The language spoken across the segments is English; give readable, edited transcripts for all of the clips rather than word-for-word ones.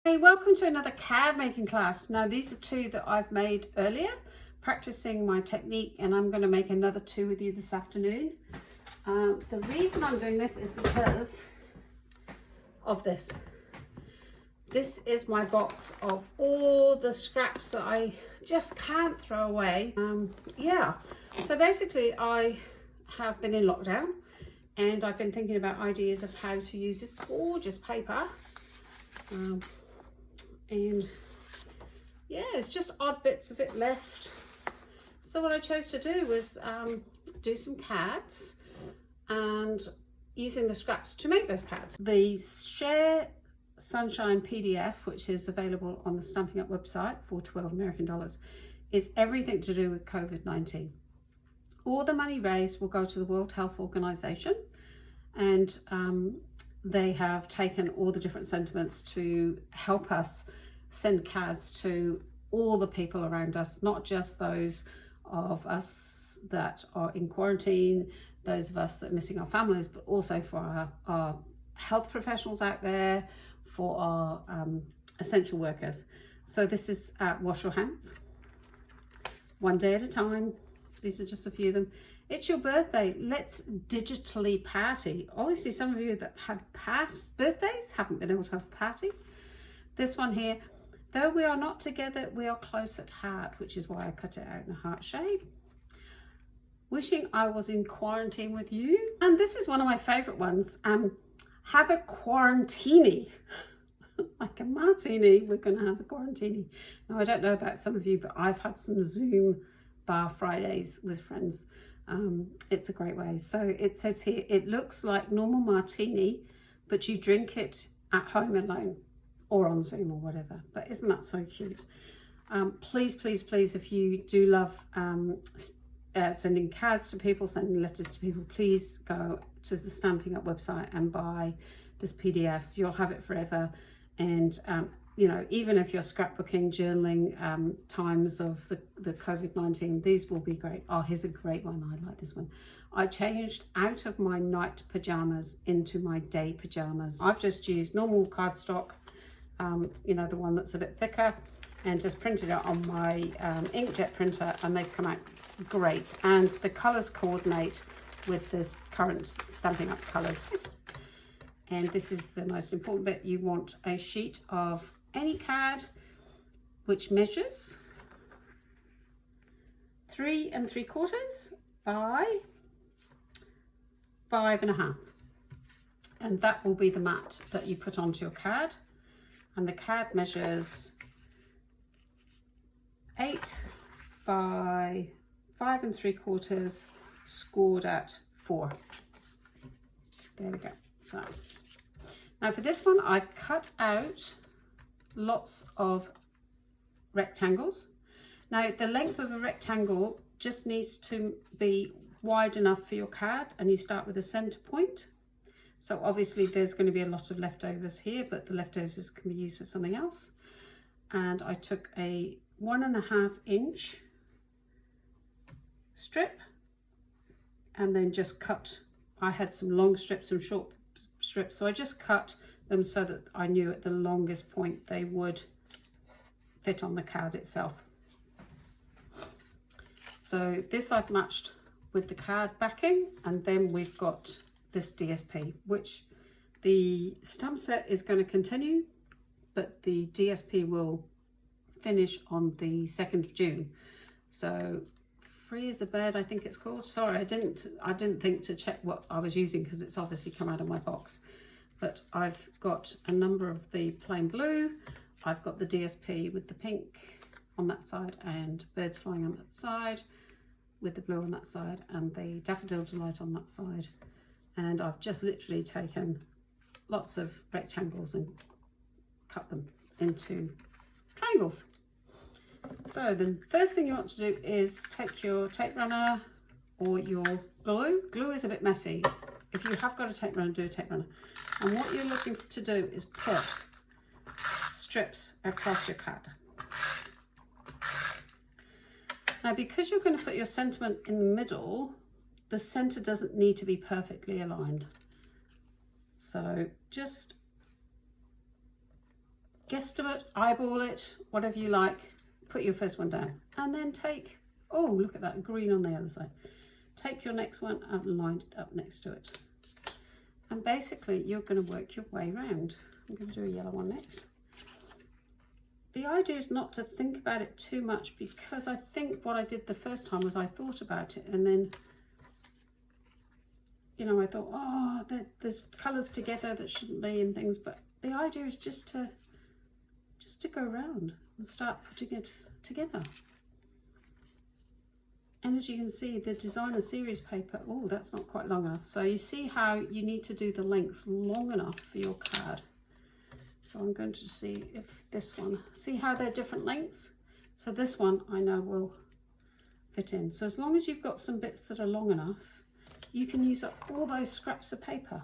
Hey, welcome to another card making class. Now these are two that I've made earlier, practicing my technique, and I'm going to make another two with you this afternoon. The reason I'm doing this is because of this. This is my box of all the scraps that I just can't throw away. So basically I have been in lockdown and I've been thinking about ideas of how to use this gorgeous paper. And yeah, it's just odd bits of it left. So what I chose to do was do some cards and using the scraps to make those cards. The Share Sunshine PDF, which is available on the Stampin'Up website for $12 American, is everything to do with COVID-19. All the money raised will go to the World Health Organization, and they have taken all the different sentiments to help us send cards to all the people around us, not just those of us that are in quarantine, those of us that are missing our families, but also for our health professionals out there, for our essential workers. So this is wash your hands, one day at a time. These are just a few of them. It's your birthday. Let's digitally party. Obviously, some of you that had past birthdays haven't been able to have a party. This one here, though we are not together, we are close at heart, which is why I cut it out in a heart shape. Wishing I was in quarantine with you. And this is one of my favorite ones. Have a quarantini. Like a martini, we're going to have a quarantini. Now, I don't know about some of you, but I've had some Zoom bar Fridays with friends. It's a great way. So it says here, it looks like normal martini, but you drink it at home alone or on Zoom or whatever. But isn't that so cute? Please, please, please, if you do love sending cards to people, sending letters to people, please go to the Stampin'Up website and buy this PDF. You'll have it forever. And you know, even if you're scrapbooking, journaling times of the COVID-19, these will be great. Oh, here's a great one. I like this one. I changed out of my night pajamas into my day pajamas. I've just used normal cardstock, you know, the one that's a bit thicker, and just printed it on my inkjet printer, and they've come out great. And the colors coordinate with this current Stampin'Up colors. And this is the most important bit. You want a sheet of any card which measures 3 3/4 by 5 1/2, and that will be the mat that you put onto your card. And the card measures 8 by 5 3/4 scored at 4. There we go. So now for this one, I've cut out lots of rectangles. Now the length of the rectangle just needs to be wide enough for your card, and you start with a center point. So obviously there's going to be a lot of leftovers here, but the leftovers can be used for something else. And I took a 1.5 inch strip and then just cut. I had some long strips, some short strips, so I just cut them so that I knew at the longest point they would fit on the card itself. So this I've matched with the card backing, and then we've got this DSP, which the stamp set is going to continue, but the DSP will finish on the 2nd of June. So Free as a Bird, I think it's called. Sorry, I didn't think to check what I was using because it's obviously come out of my box. But I've got a number of the plain blue. I've got the DSP with the pink on that side, and birds flying on that side with the blue on that side, and the Daffodil Delight on that side. And I've just literally taken lots of rectangles and cut them into triangles. So the first thing you want to do is take your tape runner or your glue. Glue is a bit messy. If you have got a tape runner, do a tape runner. And what you're looking to do is put strips across your card. Now, because you're going to put your sentiment in the middle, the center doesn't need to be perfectly aligned. So just guesstimate, eyeball it, whatever you like, put your first one down, and then take, oh, look at that green on the other side. Take your next one and line it up next to it. And basically you're going to work your way around. I'm going to do a yellow one next. The idea is not to think about it too much, because I think what I did the first time was I thought about it, and then, you know, I thought, oh, there's colours together that shouldn't be and things, but the idea is just to go around and start putting it together. And as you can see, the designer series paper, oh, that's not quite long enough. So you see how you need to do the lengths long enough for your card. So I'm going to see if this one, see how they're different lengths? So this one I know will fit in. So as long as you've got some bits that are long enough, you can use up all those scraps of paper.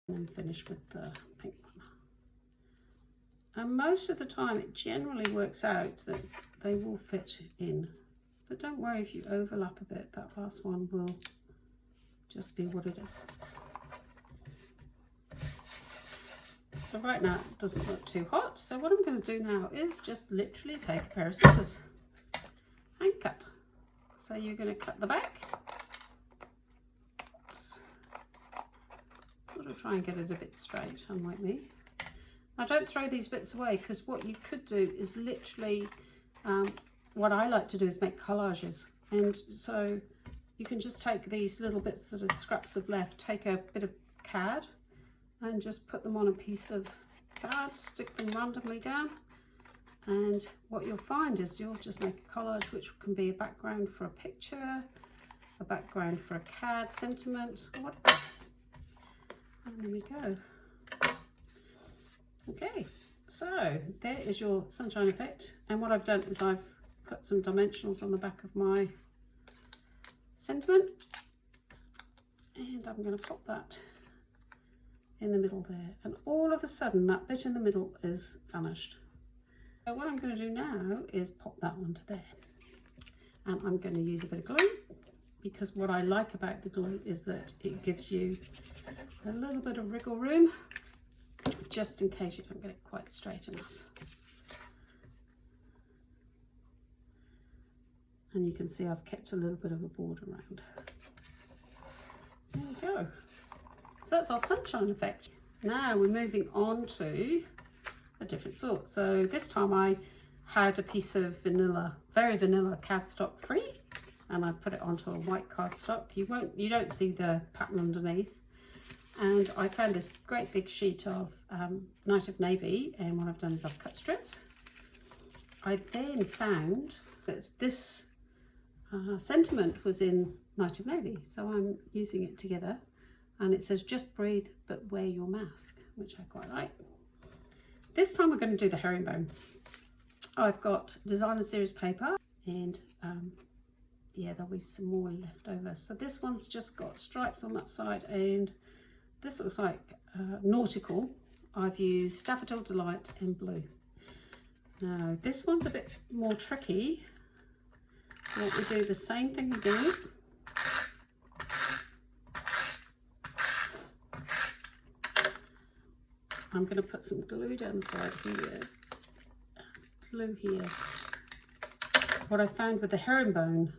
And finish with the pink one. And most of the time it generally works out that they will fit in, but don't worry if you overlap a bit, that last one will just be what it is. So right now it doesn't look too hot, so what I'm going to do now is just literally take a pair of scissors and cut. So you're going to cut the back. Sort of try and get it a bit straight, unlike me. Now don't throw these bits away, because what you could do is literally, what I like to do is make collages. And so you can just take these little bits that are scraps of left, take a bit of card and just put them on a piece of card, stick them randomly down. And what you'll find is you'll just make a collage, which can be a background for a picture, a background for a card, sentiment, whatever. And there we go. Okay, so there is your sunshine effect. And what I've done is I've put some dimensionals on the back of my sentiment. And I'm going to pop that in the middle there. And all of a sudden that bit in the middle is vanished. So what I'm going to do now is pop that one to there. And I'm going to use a bit of glue, because what I like about the glue is that it gives you a little bit of wriggle room, just in case you don't get it quite straight enough. And you can see I've kept a little bit of a border around. There we go. So that's our sunshine effect. Now we're moving on to a different sort. So this time I had a piece of vanilla, very vanilla cardstock free, and I put it onto a white cardstock. You don't see the pattern underneath. And I found this great big sheet of Night of Navy, and what I've done is I've cut strips. I then found that this sentiment was in Night of Navy, so I'm using it together, and it says just breathe but wear your mask, which I quite like. This time we're going to do the herringbone. I've got designer series paper, and yeah, there'll be some more left over. So this one's just got stripes on that side, and this looks like nautical. I've used Daffodil Delight and blue. Now this one's a bit more tricky. What we do, the same thing again. I'm going to put some glue down the side here, glue here. What I found with the herringbone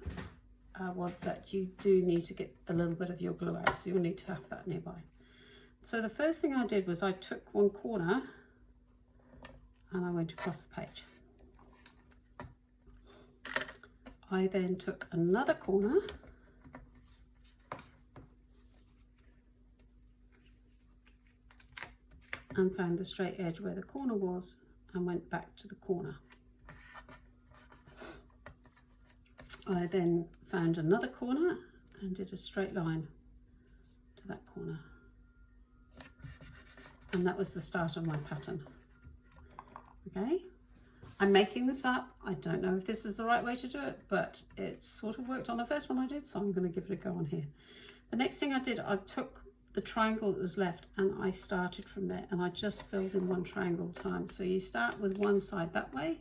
was that you do need to get a little bit of your glue out, so you'll need to have that nearby. So the first thing I did was I took one corner and I went across the page. I then took another corner and found the straight edge where the corner was and went back to the corner. I then found another corner and did a straight line to that corner. And that was the start of my pattern. Okay, I'm making this up. I don't know if this is the right way to do it, but it sort of worked on the first one I did, so I'm going to give it a go on here. The next thing I did, I took the triangle that was left and I started from there, and I just filled in one triangle at a time. So you start with one side that way,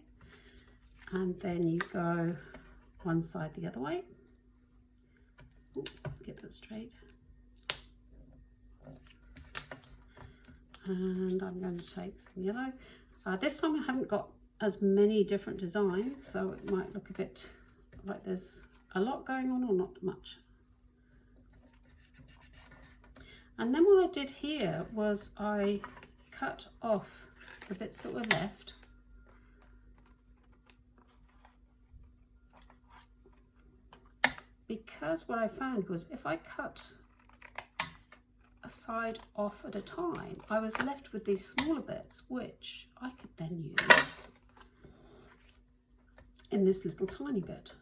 and then you go one side the other way. Ooh, get that straight. And I'm going to take some yellow. This time I haven't got as many different designs, so it might look a bit like there's a lot going on or not much. And then what I did here was I cut off the bits that were left. Because what I found was if I cut a side off at a time, I was left with these smaller bits, which I could then use in this little tiny bit.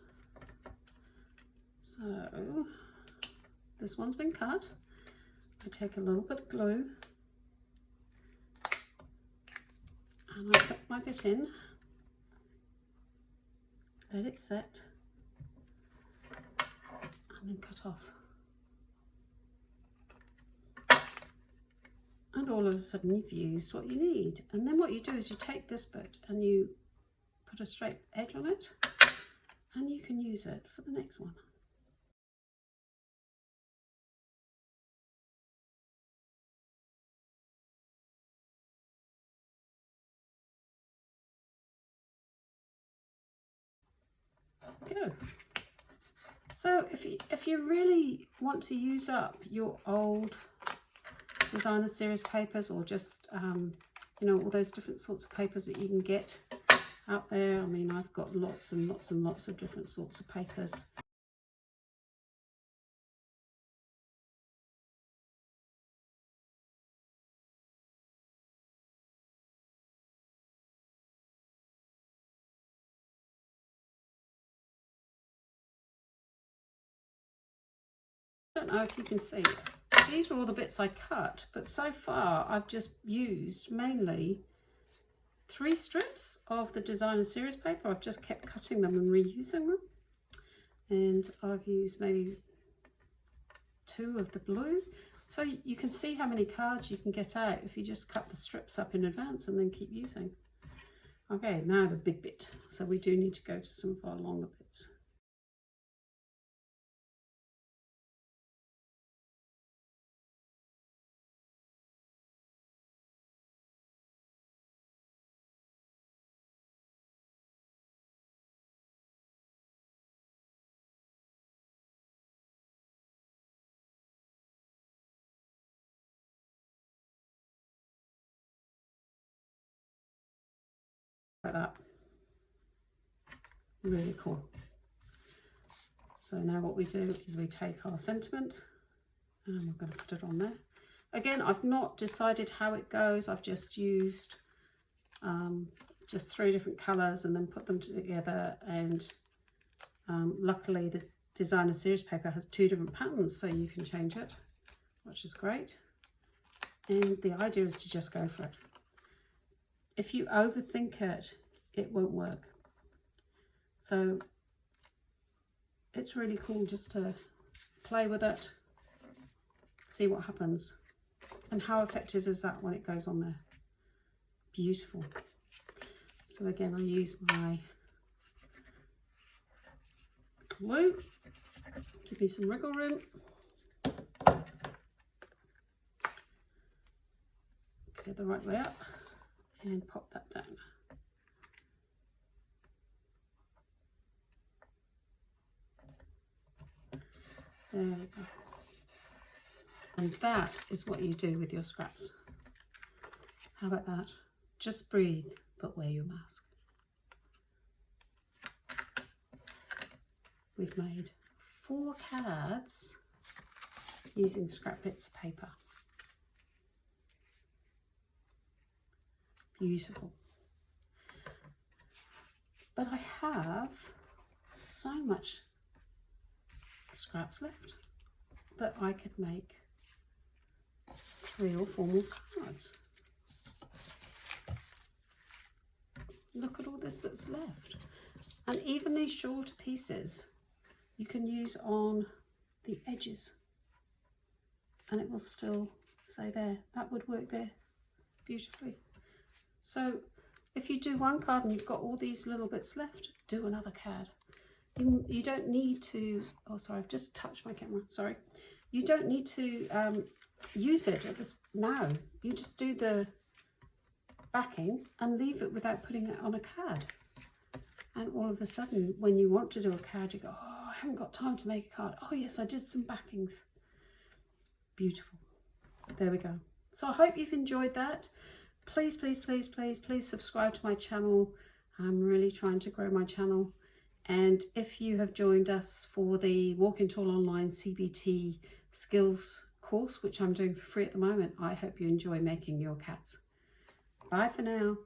So this one's been cut. I take a little bit of glue and I put my bit in, let it set, and then cut off. And all of a sudden you've used what you need. And then what you do is you take this bit and you put a straight edge on it, and you can use it for the next one. Go. So if you really want to use up your old designer series papers, or just you know, all those different sorts of papers that you can get out there. I mean, I've got lots and lots and lots of different sorts of papers. I don't know if you can see, these are all the bits I cut, but so far I've just used mainly 3 strips of the designer series paper. I've just kept cutting them and reusing them, and I've used maybe 2 of the blue. So you can see how many cards you can get out if you just cut the strips up in advance and then keep using. Okay, now the big bit. So we do need to go to some of our longer bits. Like that. Really cool. So now what we do is we take our sentiment and we're going to put it on there. Again, I've not decided how it goes. I've just used just 3 different colours and then put them together, and luckily the designer series paper has 2 different patterns, so you can change it, which is great. And the idea is to just go for it. If you overthink it, it won't work. So it's really cool just to play with it, see what happens. And how effective is that when it goes on there? Beautiful. So again, I use my glue, give me some wriggle room. Get the right way up and pop that down. There we go. And that is what you do with your scraps. How about that? Just breathe, but wear your mask. We've made 4 cards using scrap bits of paper. Beautiful. But I have so much scraps left that I could make 3 or 4 more cards. look at all this that's left. And even these shorter pieces you can use on the edges and it will still say there. That would work there beautifully. So if you do one card and you've got all these little bits left, do another card. You don't need to, oh sorry, I've just touched my camera, sorry. You don't need to use it at this now. You just do the backing and leave it without putting it on a card. And all of a sudden, when you want to do a card, you go, oh, I haven't got time to make a card. Oh yes, I did some backings. Beautiful. There we go. So I hope you've enjoyed that. Please, please, please, please, please subscribe to my channel. I'm really trying to grow my channel. And if you have joined us for the Walking Tall Online CBT skills course, which I'm doing for free at the moment, I hope you enjoy making your cats. Bye for now.